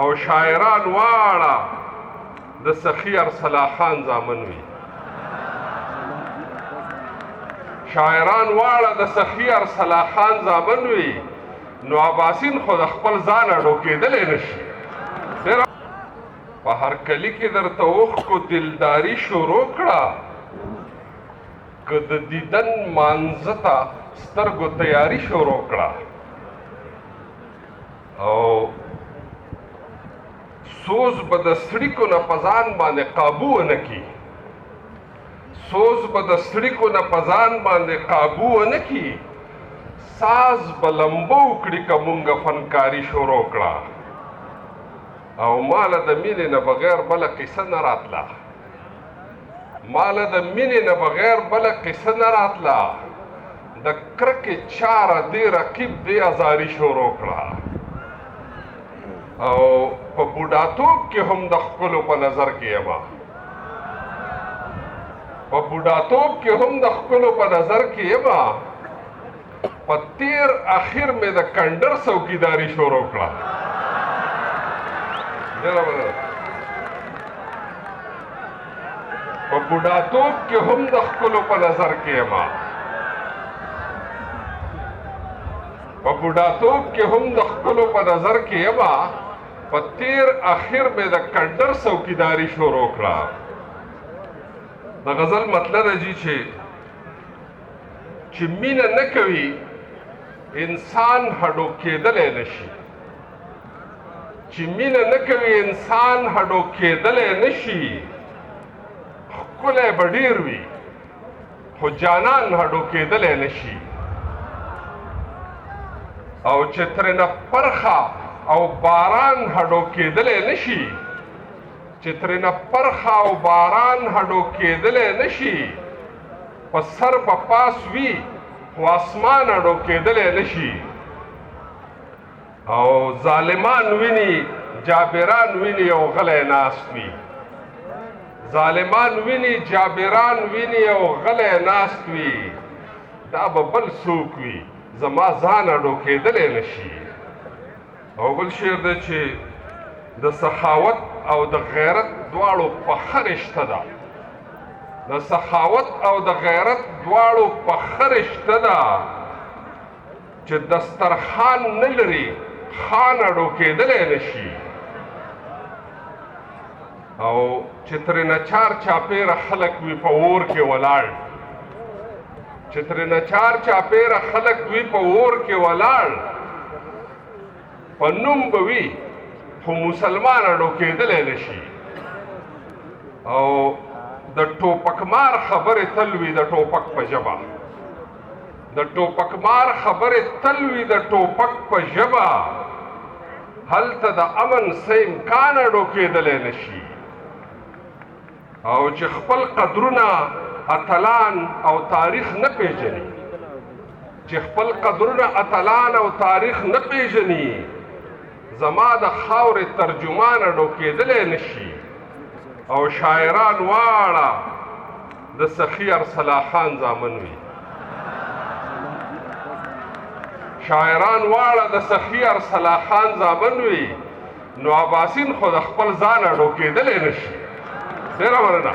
او شاعران واړه د سخي ارسلا خان زامن وي. شاعران واړه د سخي ارسلا خان زامن وي، نو عباسین خو د خپل ځان اډوکېدلی نشي. په هر کلي کې درته اوښکو دلداري شروع کړه، که د دیدن مانځه ته سترګو تیاري شروع کړه. او سوز به د سړیکو نه په ځان باندې قابو ونه کي، سوز به د سړیکو نه په ځان باندې قابو ونه کي، ساز به لمبو کړي که مونږ فنکاري شروع کړه. او ماله د مینې نه بغیر بله قصه نه راتله، ماله د مینې نه بغیر بله قصه نه راتله. د کرکې چاره دې رقیب دې ازاري شروع کړه. او په بوډاتوب کې هم د ښکلو په نظر کې یمه، په بوډاتوب کې هم د ښکلو په نظر کې یمه. په تیر اخر مې د کنډر څوکیداري شروع کړه. په بوډاتوب کې هم د ښکلو په نظر کې یمه، په بوډاتوب کې هم د ښکلو په نظر کې یمه. په تیر اخر مې د کنډر څوکیداري شروع کړه. د غزل مطلب دی چې مینه نه کوي انسان هډو کېدلی نشي، چې مینه نه کوي انسان هډو کېدلی نشي. ښکلی به ډېر وي خو جانان هډو کېدلی نشي. او چې ترېنه پرخه او باران هډو کېدلی نشي، چې ترېنه پرخه او باران هډو کېدلی نشي. په سر به پاس وي خو اسمان هډو کېدلی نشي. او ظالمان ویني جابران ویني او غلی ناست وي، ظالمان ویني جابران ویني او غلی ناست وي. دا به بل څوک وي زما ځان اډو کېدلی نشي. او بل شعر دی چې د سخاوت او د غیرت دواړو پخه رشته ده، د سخاوت او د غیرت دواړو پخه رشته ده. چې دسترخوان نه لري خان اډو کېدلی نشي. او چې ترېنه چار چاپېره خلک وي په اور کې ولاړ، چې ترېنه چار چاپېره خلک وي په اور کې ولاړ. په نوم به وي خو مسلمان اډو کېدلی نشي. او د ټوپکمار خبرې تل وي د ټوپک په ژبه، د ټوپکمار خبرې تل وي د ټوپک په ژبه. هلته د امن څه امکان اډو کېدلی نشي. او چې خپل قدرونه اتلان او تاریخ نه پیژني، چې خپل قدرونه اتلان او تاریخ نه پیژني، زما د خاورې ترجمان اډو کېدلی نشي. او شاعران واړه د سخي ارسلا خان زامن وي، شاعران واړه د سخي ارسلا خان زامن وي، نو عباسین خو د خپل ځان اډو کېدلی نشي. ډېره مننه.